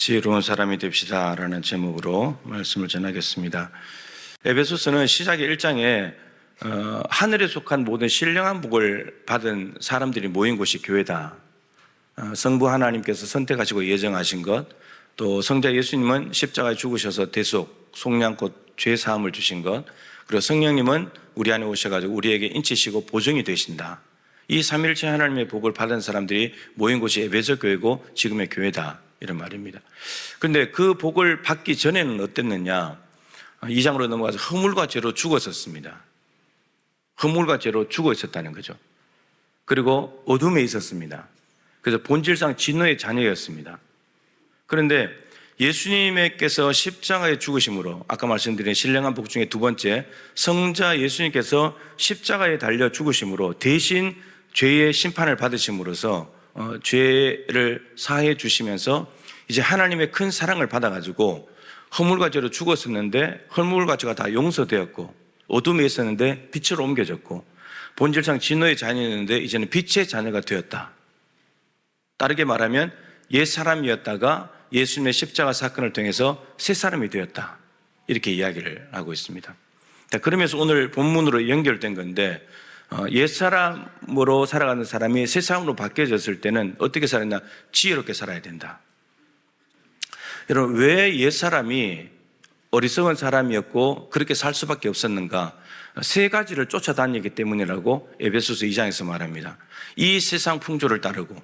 지혜로운 사람이 됩시다라는 제목으로 말씀을 전하겠습니다. 에베소서는 시작의 1장에 하늘에 속한 모든 신령한 복을 받은 사람들이 모인 곳이 교회다. 성부 하나님께서 선택하시고 예정하신 것, 또 성자 예수님은 십자가에 죽으셔서 대속, 속량곧 죄 사함을 주신 것, 그리고 성령님은 우리 안에 오셔가지고 우리에게 인치시고 보증이 되신다. 이 삼일체 하나님의 복을 받은 사람들이 모인 곳이 에베소 교회고 지금의 교회다, 이런 말입니다. 그런데 그 복을 받기 전에는 어땠느냐? 2장으로 넘어가서 허물과 죄로 죽었었습니다. 허물과 죄로 죽어 있었다는 거죠. 그리고 어둠에 있었습니다. 그래서 본질상 진노의 자녀였습니다. 그런데 예수님께서 십자가에 죽으심으로, 아까 말씀드린 신령한 복 중에 두 번째, 성자 예수님께서 십자가에 달려 죽으심으로 대신 죄의 심판을 받으심으로써 죄를 사해 주시면서 이제 하나님의 큰 사랑을 받아가지고 허물과 죄로 죽었었는데 허물과 죄가 다 용서되었고, 어둠에 있었는데 빛으로 옮겨졌고, 본질상 진노의 자녀였는데 이제는 빛의 자녀가 되었다. 다르게 말하면 옛 사람이었다가 예수님의 십자가 사건을 통해서 새 사람이 되었다, 이렇게 이야기를 하고 있습니다. 그러면서 오늘 본문으로 연결된 건데, 옛 사람으로 살아가는 사람이 새 사람으로 바뀌어졌을 때는 어떻게 살았나? 지혜롭게 살아야 된다. 여러분, 왜 옛 사람이 어리석은 사람이었고 그렇게 살 수밖에 없었는가? 세 가지를 쫓아다니기 때문이라고 에베소서 2장에서 말합니다. 이 세상 풍조를 따르고,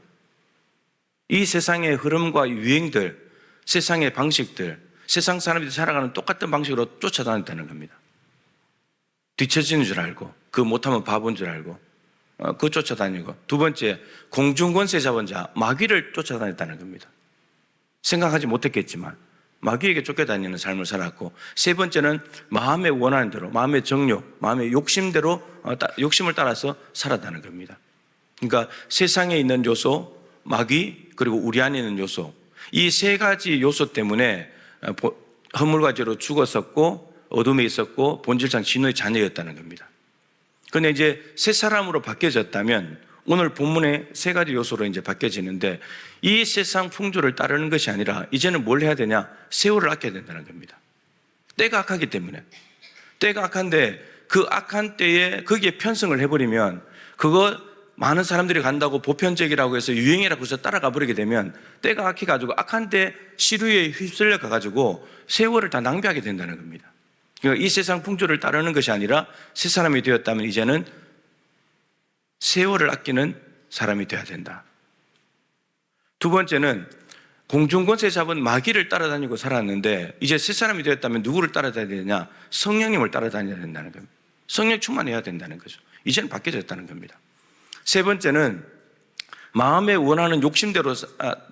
이 세상의 흐름과 유행들, 세상의 방식들, 세상 사람들이 살아가는 똑같은 방식으로 쫓아다녔다는 겁니다. 뒤처지는 줄 알고, 그 못하면 바본 줄 알고, 그거 쫓아다니고. 두 번째, 공중권세 잡은 자, 마귀를 쫓아다녔다는 겁니다. 생각하지 못했겠지만 마귀에게 쫓겨다니는 삶을 살았고, 세 번째는 마음의 원하는 대로, 마음의 정욕, 마음의 욕심대로, 욕심을 따라서 살았다는 겁니다. 그러니까 세상에 있는 요소, 마귀, 그리고 우리 안에 있는 요소, 이 세 가지 요소 때문에 허물과 죄로 죽었었고 어둠에 있었고 본질상 진노의 자녀였다는 겁니다. 그런데 이제 새 사람으로 바뀌어졌다면 오늘 본문의 세 가지 요소로 이제 바뀌어지는데, 이 세상 풍조를 따르는 것이 아니라 이제는 뭘 해야 되냐? 세월을 아껴야 된다는 겁니다. 때가 악하기 때문에. 때가 악한데 그 악한 때에 거기에 편성을 해버리면, 그거 많은 사람들이 간다고 보편적이라고 해서 유행이라고 해서 따라가 버리게 되면 때가 악해가지고 악한 때 시류에 휩쓸려 가가지고 세월을 다 낭비하게 된다는 겁니다. 그러니까 이 세상 풍조를 따르는 것이 아니라 새 사람이 되었다면 이제는 세월을 아끼는 사람이 되어야 된다. 두 번째는 공중권세 잡은 마귀를 따라다니고 살았는데, 이제 새 사람이 되었다면 누구를 따라다녀야 되냐? 성령님을 따라다녀야 된다는 겁니다. 성령 충만해야 된다는 거죠. 이제는 바뀌어졌다는 겁니다. 세 번째는 마음에 원하는 욕심대로,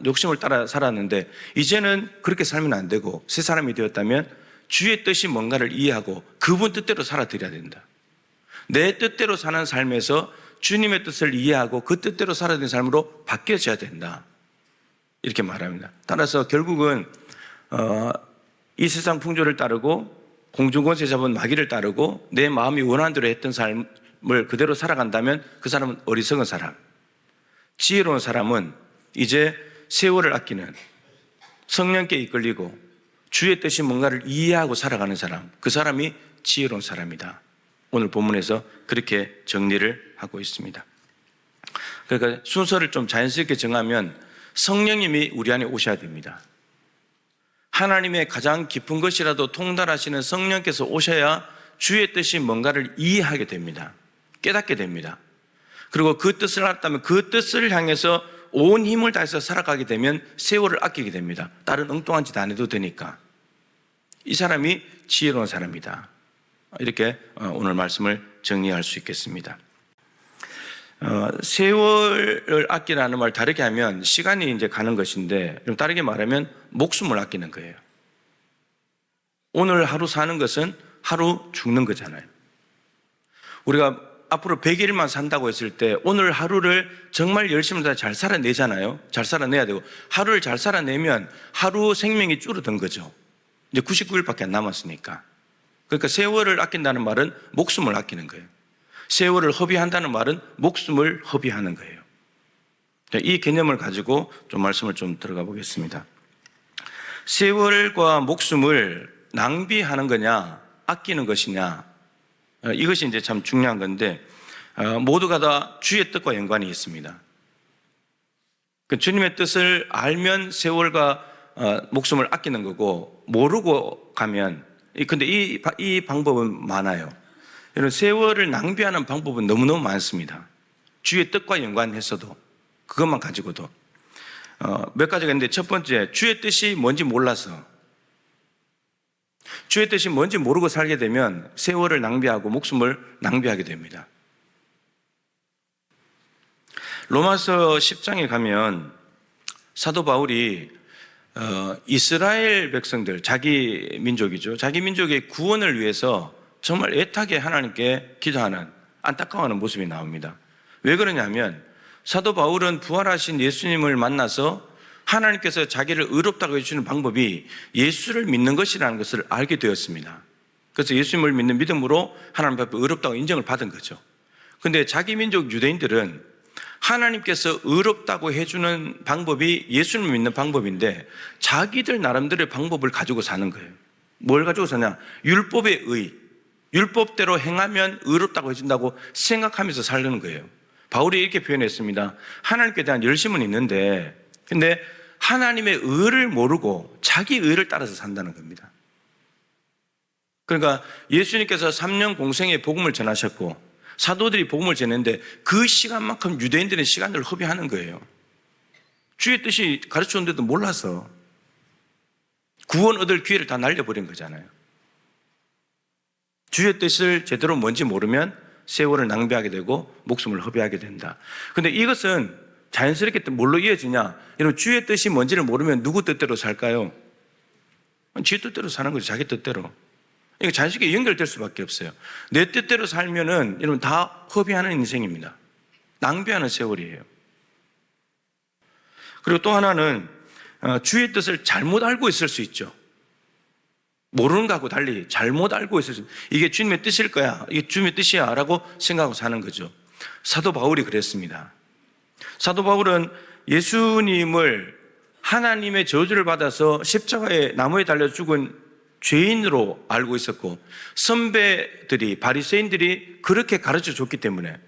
욕심을 따라 살았는데 이제는 그렇게 살면 안 되고, 새 사람이 되었다면 주의 뜻이 뭔가를 이해하고 그분 뜻대로 살아드려야 된다. 내 뜻대로 사는 삶에서 주님의 뜻을 이해하고 그 뜻대로 살아야 되는 삶으로 바뀌어져야 된다, 이렇게 말합니다. 따라서 결국은 이 세상 풍조를 따르고 공중권세 잡은 마귀를 따르고 내 마음이 원하는 대로 했던 삶을 그대로 살아간다면 그 사람은 어리석은 사람. 지혜로운 사람은 이제 세월을 아끼는, 성령께 이끌리고 주의 뜻이 뭔가를 이해하고 살아가는 사람, 그 사람이 지혜로운 사람이다. 오늘 본문에서 그렇게 정리를 하고 있습니다. 그러니까 순서를 좀 자연스럽게 정하면 성령님이 우리 안에 오셔야 됩니다. 하나님의 가장 깊은 것이라도 통달하시는 성령께서 오셔야 주의 뜻이 뭔가를 이해하게 됩니다. 깨닫게 됩니다. 그리고 그 뜻을 알았다면 그 뜻을 향해서 온 힘을 다해서 살아가게 되면 세월을 아끼게 됩니다. 다른 엉뚱한 짓 안 해도 되니까. 이 사람이 지혜로운 사람이다. 이렇게 오늘 말씀을 정리할 수 있겠습니다. 세월을 아끼라는 말 다르게 하면 시간이 이제 가는 것인데, 좀 다르게 말하면 목숨을 아끼는 거예요. 오늘 하루 사는 것은 하루 죽는 거잖아요. 우리가 앞으로 100일만 산다고 했을 때 오늘 하루를 정말 열심히 잘 살아내잖아요. 잘 살아내야 되고, 하루를 잘 살아내면 하루 생명이 줄어든 거죠. 이제 99일밖에 안 남았으니까. 그러니까 세월을 아낀다는 말은 목숨을 아끼는 거예요. 세월을 허비한다는 말은 목숨을 허비하는 거예요. 이 개념을 가지고 좀 말씀을 좀 들어가 보겠습니다. 세월과 목숨을 낭비하는 거냐, 아끼는 것이냐, 이것이 이제 참 중요한 건데, 모두가 다 주의 뜻과 연관이 있습니다. 그 주님의 뜻을 알면 세월과 목숨을 아끼는 거고, 모르고 가면, 근데 이 방법은 많아요. 여러분, 세월을 낭비하는 방법은 너무너무 많습니다. 주의 뜻과 연관해서도, 그것만 가지고도. 몇 가지가 있는데, 첫 번째, 주의 뜻이 뭔지 몰라서. 주의 뜻이 뭔지 모르고 살게 되면 세월을 낭비하고 목숨을 낭비하게 됩니다. 로마서 10장에 가면 사도 바울이 이스라엘 백성들, 자기 민족이죠. 자기 민족의 구원을 위해서 정말 애타게 하나님께 기도하는, 안타까워하는 모습이 나옵니다. 왜 그러냐면 사도 바울은 부활하신 예수님을 만나서 하나님께서 자기를 의롭다고 해주시는 방법이 예수를 믿는 것이라는 것을 알게 되었습니다. 그래서 예수님을 믿는 믿음으로 하나님 앞에 의롭다고 인정을 받은 거죠. 근데 자기 민족 유대인들은 하나님께서 의롭다고 해주는 방법이 예수님을 믿는 방법인데 자기들 나름대로의 방법을 가지고 사는 거예요. 뭘 가지고 사냐? 율법의 의, 율법대로 행하면 의롭다고 해준다고 생각하면서 살려는 거예요. 바울이 이렇게 표현했습니다. 하나님께 대한 열심은 있는데 근데 하나님의 의를 모르고 자기 의를 따라서 산다는 겁니다. 그러니까 예수님께서 3년 공생의 복음을 전하셨고 사도들이 복음을 전했는데 그 시간만큼 유대인들은 시간을 허비하는 거예요. 주의 뜻이 가르쳤는데도 몰라서 구원 얻을 기회를 다 날려버린 거잖아요. 주의 뜻을 제대로 뭔지 모르면 세월을 낭비하게 되고 목숨을 허비하게 된다. 그런데 이것은 자연스럽게 뭘로 이어지냐? 여러분, 주의 뜻이 뭔지를 모르면 누구 뜻대로 살까요? 지 뜻대로 사는 거죠. 자기 뜻대로. 이거 자연스럽게 연결될 수밖에 없어요. 내 뜻대로 살면은 여러분 다 허비하는 인생입니다. 낭비하는 세월이에요. 그리고 또 하나는 주의 뜻을 잘못 알고 있을 수 있죠. 모르는 거하고 달리 잘못 알고 있을 수 있어요. 이게 주님의 뜻일 거야. 이게 주님의 뜻이야 라고 생각하고 사는 거죠. 사도 바울이 그랬습니다. 사도 바울은 예수님을 하나님의 저주를 받아서 십자가에 나무에 달려 죽은 죄인으로 알고 있었고 선배들이 바리새인들이 그렇게 가르쳐 줬기 때문에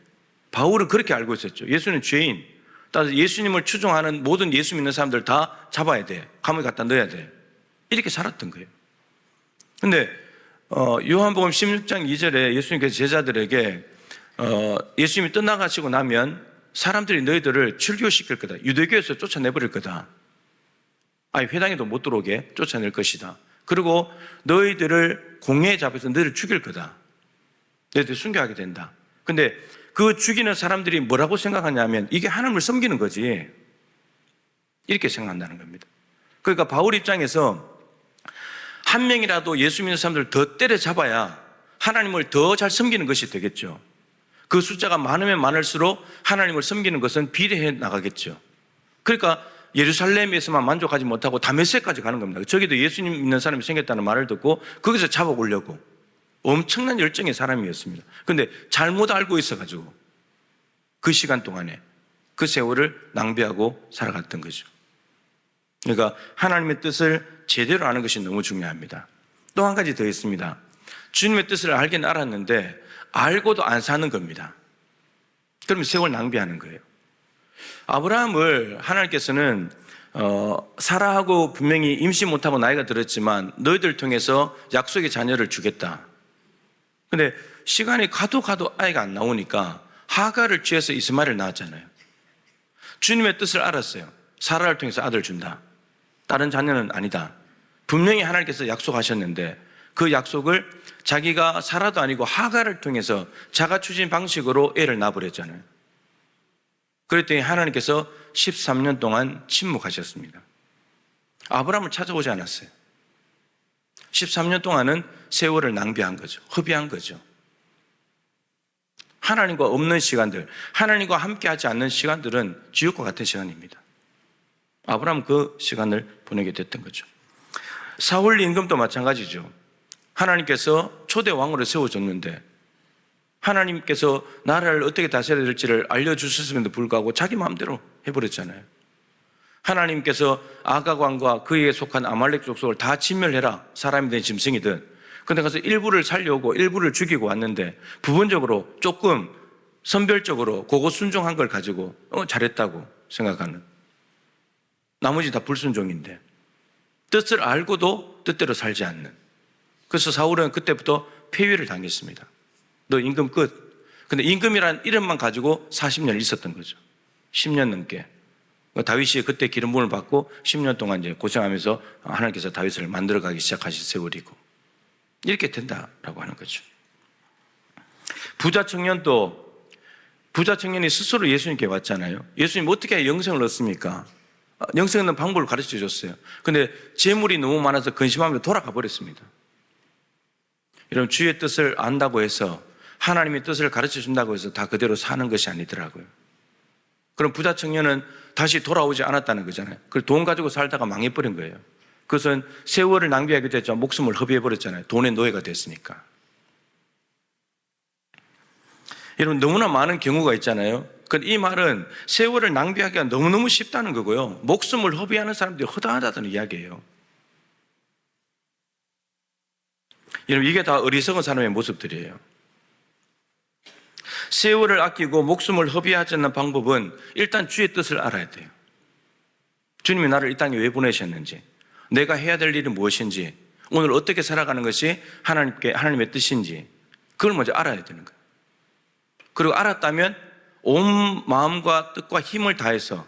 바울은 그렇게 알고 있었죠. 예수는 죄인, 따라서 예수님을 추종하는 모든 예수 믿는 사람들 다 잡아야 돼, 감옥에 갖다 넣어야 돼, 이렇게 살았던 거예요. 근데 요한복음 16장 2절에 예수님께서 제자들에게 예수님이 떠나가시고 나면 사람들이 너희들을 출교시킬 거다, 유대교에서 쫓아내버릴 거다, 아니 회당에도 못 들어오게 쫓아낼 것이다, 그리고 너희들을 공회에 잡아서 너희를 죽일 거다, 너희들 순교하게 된다. 근데 그 죽이는 사람들이 뭐라고 생각하냐면 이게 하나님을 섬기는 거지, 이렇게 생각한다는 겁니다. 그러니까 바울 입장에서 한 명이라도 예수 믿는 사람들을 더 때려잡아야 하나님을 더 잘 섬기는 것이 되겠죠. 그 숫자가 많으면 많을수록 하나님을 섬기는 것은 비례해 나가겠죠. 그러니까 예루살렘에서만 만족하지 못하고 다메섹까지 가는 겁니다. 저기도 예수님 믿는 사람이 생겼다는 말을 듣고 거기서 잡아오려고 엄청난 열정의 사람이었습니다. 그런데 잘못 알고 있어가지고 그 시간 동안에 그 세월을 낭비하고 살아갔던 거죠. 그러니까 하나님의 뜻을 제대로 아는 것이 너무 중요합니다. 또 한 가지 더 있습니다. 주님의 뜻을 알긴 알았는데 알고도 안 사는 겁니다. 그러면 세월 낭비하는 거예요. 아브라함을 하나님께서는 사라하고 분명히 임신 못하고 나이가 들었지만 너희들 통해서 약속의 자녀를 주겠다. 근데 시간이 가도 아이가 안 나오니까 하가를 취해서 이스마엘을 낳았잖아요. 주님의 뜻을 알았어요. 사라를 통해서 아들을 준다, 다른 자녀는 아니다. 분명히 하나님께서 약속하셨는데 그 약속을 자기가 사라도 아니고 하가를 통해서 자가 추진 방식으로 애를 낳아버렸잖아요. 그랬더니 하나님께서 13년 동안 침묵하셨습니다. 아브라함을 찾아오지 않았어요. 13년 동안은 세월을 낭비한 거죠. 허비한 거죠. 하나님과 없는 시간들, 하나님과 함께하지 않는 시간들은 지옥과 같은 시간입니다. 아브라함은 그 시간을 보내게 됐던 거죠. 사울 임금도 마찬가지죠. 하나님께서 초대 왕으로 세워줬는데 하나님께서 나라를 어떻게 다스려야 될지를 알려주셨음에도 불구하고 자기 마음대로 해버렸잖아요. 하나님께서 아각 왕과 그에게 속한 아말렉 족속을 다 진멸해라. 사람이든 짐승이든. 근데 가서 일부를 살려오고 일부를 죽이고 왔는데 부분적으로 조금 선별적으로 그거 순종한 걸 가지고 잘했다고 생각하는, 나머지 다 불순종인데 뜻을 알고도 뜻대로 살지 않는. 그래서 사울은 그때부터 폐위를 당했습니다. 너 임금 끝. 근데 임금이란 이름만 가지고 40년 있었던 거죠. 10년 넘게. 다윗이 그때 기름 부음을 받고 10년 동안 이제 고생하면서 하나님께서 다윗을 만들어가기 시작하신 세월이고, 이렇게 된다라고 하는 거죠. 부자 청년이 스스로 예수님께 왔잖아요. 예수님 어떻게 영생을 얻습니까? 영생 얻는 방법을 가르쳐 줬어요. 근데 재물이 너무 많아서 근심하면서 돌아가 버렸습니다. 여러분, 주의 뜻을 안다고 해서, 하나님의 뜻을 가르쳐 준다고 해서 다 그대로 사는 것이 아니더라고요. 그럼 부자 청년은 다시 돌아오지 않았다는 거잖아요. 그 돈 가지고 살다가 망해버린 거예요. 그것은 세월을 낭비하기도 했지만 목숨을 허비해버렸잖아요. 돈의 노예가 됐으니까. 여러분, 너무나 많은 경우가 있잖아요. 이 말은 세월을 낭비하기가 너무너무 쉽다는 거고요. 목숨을 허비하는 사람들이 허다하다는 이야기예요. 여러분, 이게 다 어리석은 사람의 모습들이에요. 세월을 아끼고 목숨을 허비하지 않는 방법은 일단 주의 뜻을 알아야 돼요. 주님이 나를 이 땅에 왜 보내셨는지, 내가 해야 될 일이 무엇인지, 오늘 어떻게 살아가는 것이 하나님의 뜻인지, 그걸 먼저 알아야 되는 거예요. 그리고 알았다면 온 마음과 뜻과 힘을 다해서,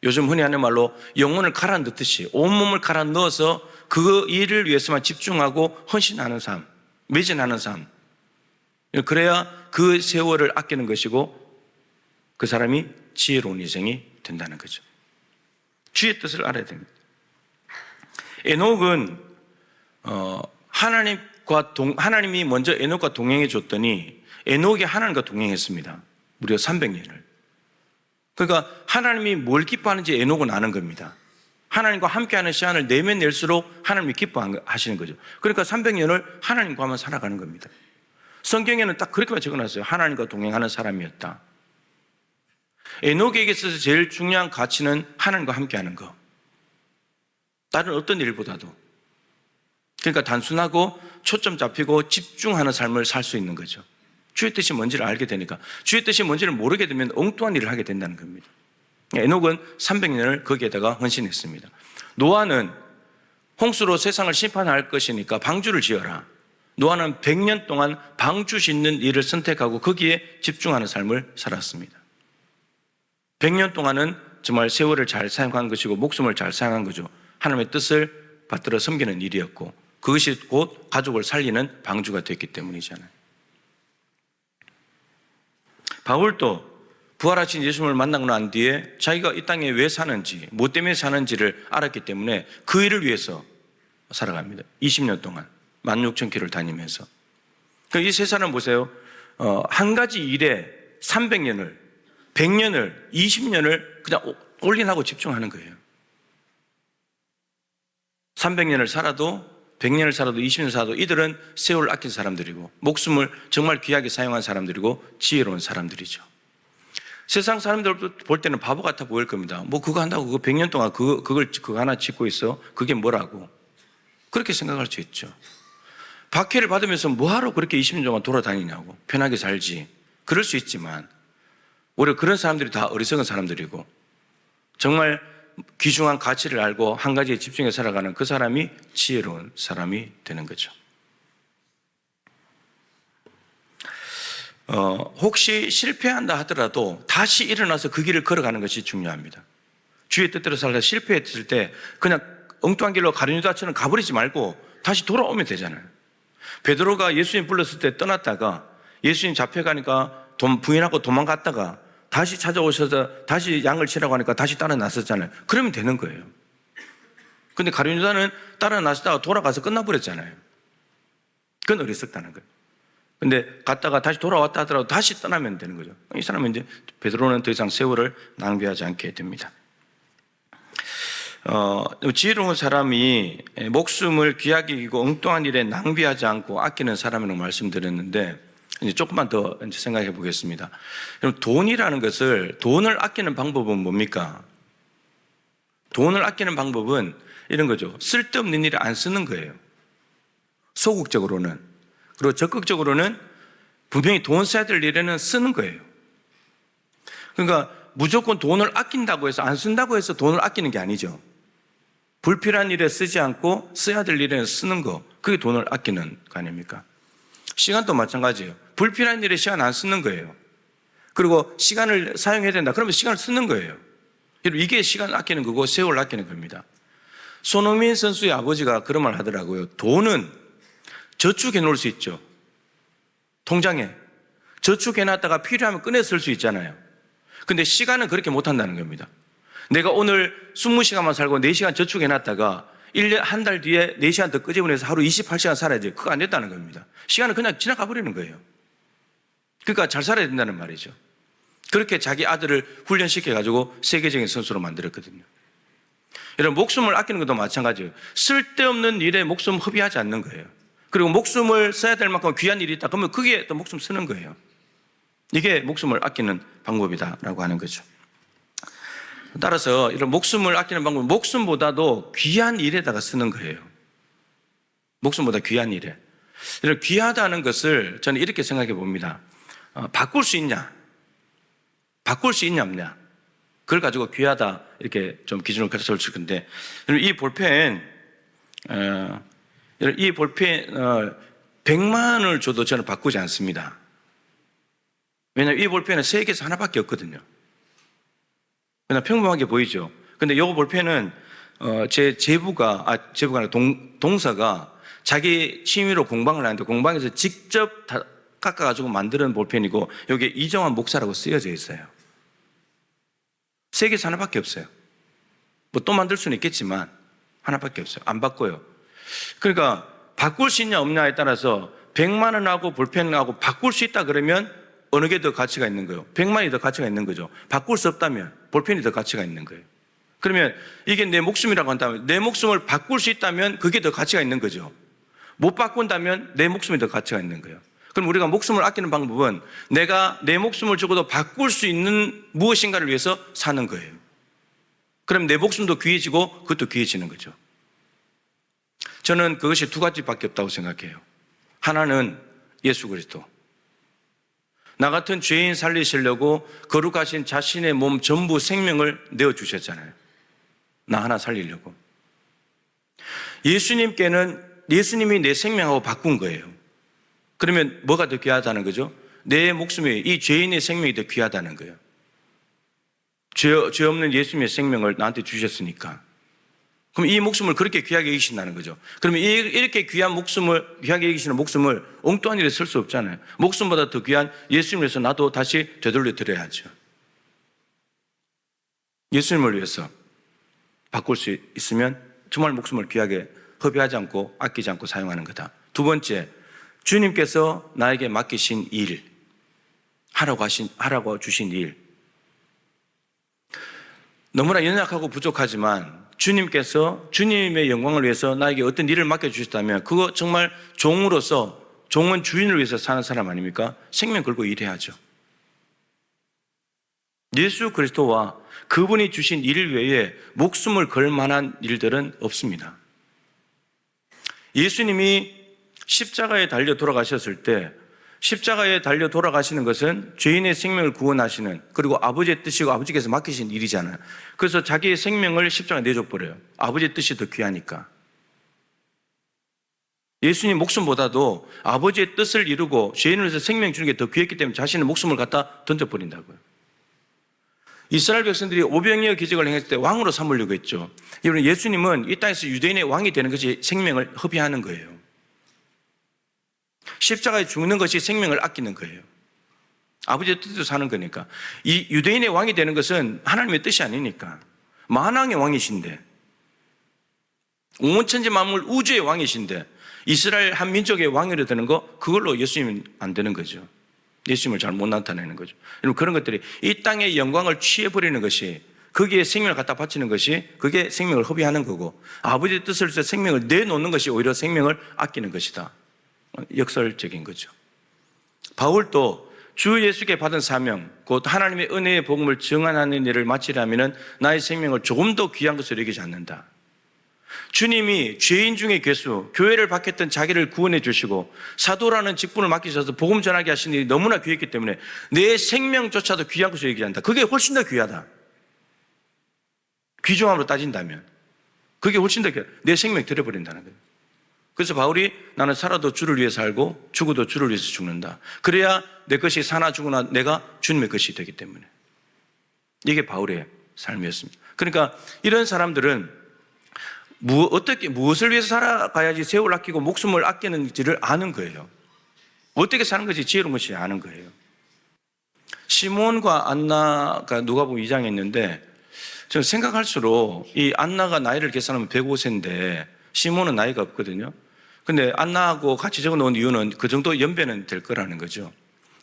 요즘 흔히 하는 말로 영혼을 갈아 넣듯이 온몸을 갈아 넣어서 그 일을 위해서만 집중하고 헌신하는 삶, 매진하는 삶. 그래야 그 세월을 아끼는 것이고 그 사람이 지혜로운 인생이 된다는 거죠. 주의 뜻을 알아야 됩니다. 에녹은 하나님이 먼저 에녹과 동행해 줬더니 에녹이 하나님과 동행했습니다. 무려 300년을. 그러니까 하나님이 뭘 기뻐하는지 에녹은 아는 겁니다. 하나님과 함께하는 시간을 내면 낼수록 하나님이 기뻐하시는 거죠. 그러니까 300년을 하나님과 하면 살아가는 겁니다. 성경에는 딱 그렇게만 적어놨어요. 하나님과 동행하는 사람이었다. 에녹에게 있어서 제일 중요한 가치는 하나님과 함께하는 것. 다른 어떤 일보다도. 그러니까 단순하고 초점 잡히고 집중하는 삶을 살 수 있는 거죠. 주의 뜻이 뭔지를 알게 되니까. 주의 뜻이 뭔지를 모르게 되면 엉뚱한 일을 하게 된다는 겁니다. 에녹은 300년을 거기에다가 헌신했습니다. 노아는 홍수로 세상을 심판할 것이니까 방주를 지어라. 노아는 100년 동안 방주 짓는 일을 선택하고 거기에 집중하는 삶을 살았습니다. 100년 동안은 정말 세월을 잘 사용한 것이고 목숨을 잘 사용한 거죠. 하나님의 뜻을 받들어 섬기는 일이었고 그것이 곧 가족을 살리는 방주가 됐기 때문이잖아요. 바울도 부활하신 예수님을 만나고 난 뒤에 자기가 이 땅에 왜 사는지, 뭐 때문에 사는지를 알았기 때문에 그 일을 위해서 살아갑니다. 20년 동안 16,000km를 다니면서. 이 세 사람 보세요. 한 가지 일에 300년을, 100년을, 20년을 그냥 올인하고 집중하는 거예요. 300년을 살아도, 100년을 살아도, 20년을 살아도 이들은 세월을 아낀 사람들이고 목숨을 정말 귀하게 사용한 사람들이고 지혜로운 사람들이죠. 세상 사람들 볼 때는 바보 같아 보일 겁니다. 뭐 그거 한다고 그거 100년 동안 그거 하나 짓고 있어? 그게 뭐라고? 그렇게 생각할 수 있죠. 박해를 받으면서 뭐하러 그렇게 20년 동안 돌아다니냐고. 편하게 살지. 그럴 수 있지만 오히려 그런 사람들이 다 어리석은 사람들이고 정말 귀중한 가치를 알고 한 가지에 집중해 살아가는 그 사람이 지혜로운 사람이 되는 거죠. 혹시 실패한다 하더라도 다시 일어나서 그 길을 걸어가는 것이 중요합니다. 주의 뜻대로 살다 실패했을 때 그냥 엉뚱한 길로 가룟유다처럼 가버리지 말고 다시 돌아오면 되잖아요. 베드로가 예수님 불렀을 때 떠났다가 예수님 잡혀가니까 부인하고 도망갔다가 다시 찾아오셔서 다시 양을 치라고 하니까 다시 따라 나섰잖아요. 그러면 되는 거예요. 근데 가룟유다는 따라 나서다가 돌아가서 끝나버렸잖아요. 그건 어리석다는 거예요. 근데 갔다가 다시 돌아왔다 하더라도 다시 떠나면 되는 거죠. 이 사람은 이제 베드로는 더 이상 세월을 낭비하지 않게 됩니다. 지혜로운 사람이 목숨을 귀하게 여기고 엉뚱한 일에 낭비하지 않고 아끼는 사람이라고 말씀드렸는데 이제 조금만 더 생각해 보겠습니다. 돈이라는 것을, 돈을 아끼는 방법은 뭡니까? 돈을 아끼는 방법은 이런 거죠. 쓸데없는 일에 안 쓰는 거예요. 소극적으로는. 그리고 적극적으로는 분명히 돈 써야 될 일에는 쓰는 거예요. 그러니까 무조건 돈을 아낀다고 해서 안 쓴다고 해서 돈을 아끼는 게 아니죠. 불필요한 일에 쓰지 않고 써야 될 일에는 쓰는 거, 그게 돈을 아끼는 거 아닙니까? 시간도 마찬가지예요. 불필요한 일에 시간 안 쓰는 거예요. 그리고 시간을 사용해야 된다. 그러면 시간을 쓰는 거예요. 이게 시간을 아끼는 거고 세월을 아끼는 겁니다. 손흥민 선수의 아버지가 그런 말 하더라고요. 돈은 저축해 놓을 수 있죠. 통장에 저축해 놨다가 필요하면 꺼내 쓸 수 있잖아요. 근데 시간은 그렇게 못 한다는 겁니다. 내가 오늘 20시간만 살고 4시간 저축해 놨다가 1년, 한 달 뒤에 4시간 더 끄집어내서 하루 28시간 살아야지. 그거 안 됐다는 겁니다. 시간은 그냥 지나가 버리는 거예요. 그러니까 잘 살아야 된다는 말이죠. 그렇게 자기 아들을 훈련시켜가지고 세계적인 선수로 만들었거든요. 여러분, 목숨을 아끼는 것도 마찬가지예요. 쓸데없는 일에 목숨 허비하지 않는 거예요. 그리고 목숨을 써야 될 만큼 귀한 일이 있다. 그러면 그게 또 목숨 쓰는 거예요. 이게 목숨을 아끼는 방법이다라고 하는 거죠. 따라서 이런 목숨을 아끼는 방법은 목숨보다도 귀한 일에다가 쓰는 거예요. 목숨보다 귀한 일에. 이런 귀하다는 것을 저는 이렇게 생각해 봅니다. 바꿀 수 있냐? 바꿀 수 있냐 없냐? 그걸 가지고 귀하다 이렇게 좀 기준을 가져서 줄 건데, 이 볼펜 100만 원을 줘도 저는 바꾸지 않습니다. 왜냐하면 이 볼펜은 세계에서 하나밖에 없거든요. 그냥 평범하게 보이죠. 근데 이 볼펜은 제 제부가 아니라 동사가 자기 취미로 공방을 하는데 공방에서 직접 다 깎아가지고 만드는 볼펜이고, 여기에 이정환 목사라고 쓰여져 있어요. 세계에서 하나밖에 없어요. 뭐 또 만들 수는 있겠지만 하나밖에 없어요. 안 바꿔요. 그러니까 바꿀 수 있냐 없냐에 따라서 100만 원하고 볼펜하고 바꿀 수 있다 그러면 어느 게 더 가치가 있는 거예요? 100만이 더 가치가 있는 거죠. 바꿀 수 없다면 볼펜이 더 가치가 있는 거예요. 그러면 이게 내 목숨이라고 한다면, 내 목숨을 바꿀 수 있다면 그게 더 가치가 있는 거죠. 못 바꾼다면 내 목숨이 더 가치가 있는 거예요. 그럼 우리가 목숨을 아끼는 방법은 내가 내 목숨을 적어도 바꿀 수 있는 무엇인가를 위해서 사는 거예요. 그럼 내 목숨도 귀해지고 그것도 귀해지는 거죠. 저는 그것이 두 가지밖에 없다고 생각해요. 하나는 예수 그리스도. 나 같은 죄인 살리시려고 거룩하신 자신의 몸 전부 생명을 내어주셨잖아요. 나 하나 살리려고. 예수님이 내 생명하고 바꾼 거예요. 그러면 뭐가 더 귀하다는 거죠? 내 목숨이, 이 죄인의 생명이 더 귀하다는 거예요. 죄 없는 예수님의 생명을 나한테 주셨으니까. 그럼 이 목숨을 그렇게 귀하게 여기신다는 거죠. 그러면 이렇게 귀한 목숨을, 귀하게 여기시는 목숨을 엉뚱한 일에 쓸 수 없잖아요. 목숨보다 더 귀한 예수님을 위해서 나도 다시 되돌려 드려야죠. 예수님을 위해서 바꿀 수 있으면 정말 목숨을 귀하게 허비하지 않고 아끼지 않고 사용하는 거다. 두 번째, 주님께서 나에게 맡기신 일, 하라고 주신 일. 너무나 연약하고 부족하지만 주님께서 주님의 영광을 위해서 나에게 어떤 일을 맡겨주셨다면 그거 정말 종으로서, 종은 주인을 위해서 사는 사람 아닙니까? 생명 걸고 일해야죠. 예수 그리스도와 그분이 주신 일 외에 목숨을 걸 만한 일들은 없습니다. 예수님이 십자가에 달려 돌아가셨을 때, 십자가에 달려 돌아가시는 것은 죄인의 생명을 구원하시는, 그리고 아버지의 뜻이고 아버지께서 맡기신 일이잖아요. 그래서 자기의 생명을 십자가에 내줘버려요. 아버지의 뜻이 더 귀하니까. 예수님 목숨보다도 아버지의 뜻을 이루고 죄인을 위해서 생명 주는 게 더 귀했기 때문에 자신의 목숨을 갖다 던져버린다고요. 이스라엘 백성들이 오병이어 기적을 행했을 때 왕으로 삼으려고 했죠. 여러분, 예수님은 이 땅에서 유대인의 왕이 되는 것이 생명을 허비하는 거예요. 십자가에 죽는 것이 생명을 아끼는 거예요. 아버지의 뜻대로 사는 거니까. 이 유대인의 왕이 되는 것은 하나님의 뜻이 아니니까. 만왕의 왕이신데, 온 천지 만물 우주의 왕이신데 이스라엘 한 민족의 왕으로 되는 거, 그걸로 예수님은 안 되는 거죠. 예수님을 잘 못 나타내는 거죠. 여러분, 그런 것들이 이 땅의 영광을 취해버리는 것이, 거기에 생명을 갖다 바치는 것이, 그게 생명을 허비하는 거고, 아버지의 뜻을 위해서 생명을 내놓는 것이 오히려 생명을 아끼는 것이다. 역설적인 거죠. 바울도 주 예수께 받은 사명, 곧 하나님의 은혜의 복음을 증언하는 일을 마치려면 나의 생명을 조금 더 귀한 것으로 여기지 않는다. 주님이 죄인 중에 괴수, 교회를 박했던 자기를 구원해 주시고 사도라는 직분을 맡기셔서 복음 전하게 하신 일이 너무나 귀했기 때문에 내 생명조차도 귀한 것으로 여기지 않는다. 그게 훨씬 더 귀하다. 귀중함으로 따진다면 그게 훨씬 더 귀하다. 내 생명 들여버린다는 거예요. 그래서 바울이 나는 살아도 주를 위해 살고 죽어도 주를 위해서 죽는다. 그래야 내 것이 사나 죽으나 내가 주님의 것이 되기 때문에. 이게 바울의 삶이었습니다. 그러니까 이런 사람들은 무엇을 위해서 살아가야지 세월 아끼고 목숨을 아끼는지를 아는 거예요. 어떻게 사는 것이 지혜로운 것이 아는 거예요. 시몬과 안나가 누가복음 2장에 있는데 저는 생각할수록 이 안나가 나이를 계산하면 105세인데 시몬은 나이가 없거든요. 근데 안나하고 같이 적어 놓은 이유는 그 정도 연배는 될 거라는 거죠.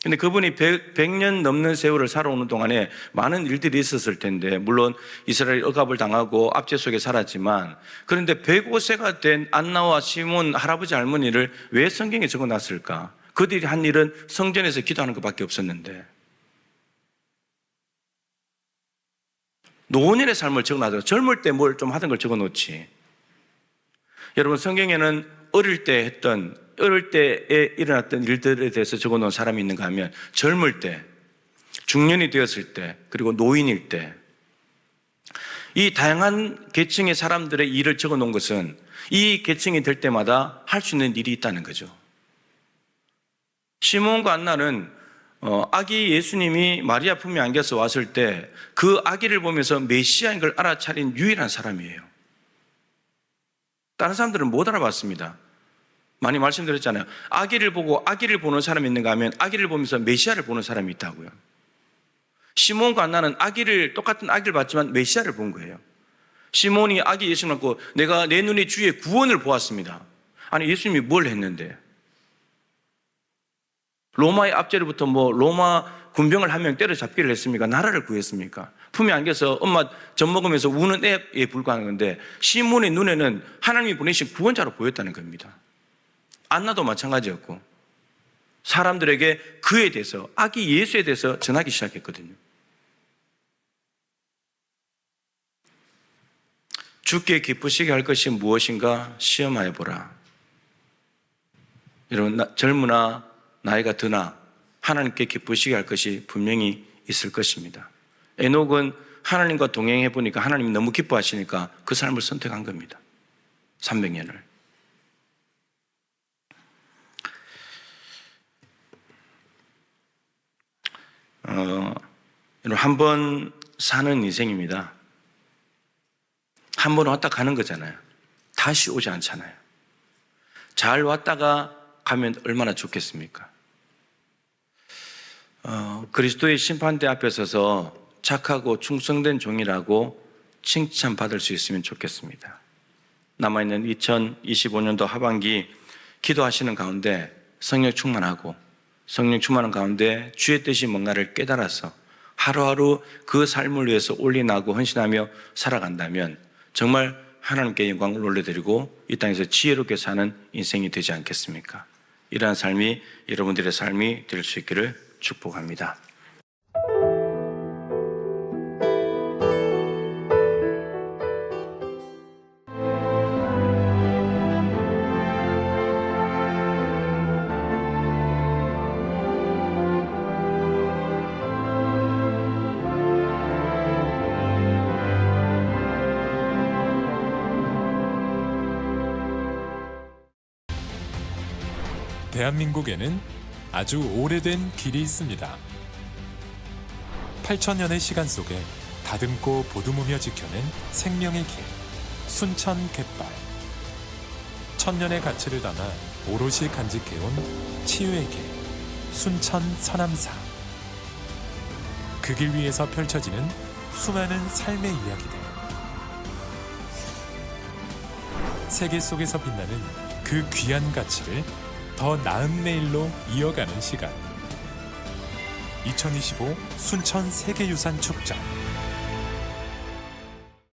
근데 그분이 100년 넘는 세월을 살아오는 동안에 많은 일들이 있었을 텐데, 물론 이스라엘 억압을 당하고 압제 속에 살았지만, 그런데 105세가 된 안나와 시몬 할아버지 할머니를 왜 성경에 적어 놨을까? 그들이 한 일은 성전에서 기도하는 것밖에 없었는데, 노년의 삶을 적어 놨어요. 젊을 때 뭘 좀 하던 걸 적어 놓지. 여러분, 성경에는 어릴 때에 일어났던 일들에 대해서 적어 놓은 사람이 있는가 하면 젊을 때, 중년이 되었을 때, 그리고 노인일 때, 이 다양한 계층의 사람들의 일을 적어 놓은 것은 이 계층이 될 때마다 할 수 있는 일이 있다는 거죠. 시몬과 안나는 아기 예수님이 마리아 품에 안겨서 왔을 때 그 아기를 보면서 메시아인 걸 알아차린 유일한 사람이에요. 다른 사람들은 못 알아봤습니다. 많이 말씀드렸잖아요. 아기를 보고 아기를 보는 사람이 있는가 하면 아기를 보면서 메시아를 보는 사람이 있다고요. 시몬과 안나는 똑같은 아기를 봤지만 메시아를 본 거예요. 시몬이 아기 예수님을 갖고 내가 내 눈에 주의 구원을 보았습니다. 아니, 예수님이 뭘 했는데? 로마의 압제로부터 로마 군병을 한 명 때려잡기를 했습니까? 나라를 구했습니까? 품에 안겨서 엄마 젖 먹으면서 우는 애에 불과한 건데 시몬의 눈에는 하나님이 보내신 구원자로 보였다는 겁니다. 안나도 마찬가지였고 사람들에게 그에 대해서, 아기 예수에 대해서 전하기 시작했거든요. 주께 기쁘시게 할 것이 무엇인가 시험하여 보라. 여러분, 젊으나 나이가 드나 하나님께 기쁘시게 할 것이 분명히 있을 것입니다. 에녹은 하나님과 동행해 보니까 하나님이 너무 기뻐하시니까 그 삶을 선택한 겁니다. 300년을. 한 번 사는 인생입니다. 한 번 왔다 가는 거잖아요. 다시 오지 않잖아요. 잘 왔다가 가면 얼마나 좋겠습니까? 그리스도의 심판대 앞에 서서 착하고 충성된 종이라고 칭찬받을 수 있으면 좋겠습니다. 남아있는 2025년도 하반기 기도하시는 가운데 성령 충만하고 성령 충만한 가운데 주의 뜻이 뭔가를 깨달아서 하루하루 그 삶을 위해서 올인하고 헌신하며 살아간다면 정말 하나님께 영광을 올려드리고 이 땅에서 지혜롭게 사는 인생이 되지 않겠습니까? 이러한 삶이 여러분들의 삶이 될 수 있기를 축복합니다. 대한민국에는 아주 오래된 길이 있습니다. 8,000년의 시간 속에 다듬고 보듬으며 지켜낸 생명의 길, 순천 갯발. 1000년의 가치를 담아 오롯이 간직해온 치유의 길, 순천 서남사. 그 길 위에서 펼쳐지는 수많은 삶의 이야기들. 세계 속에서 빛나는 그 귀한 가치를 더 나은 내일로 이어가는 시간. 2025 순천 세계유산 축전.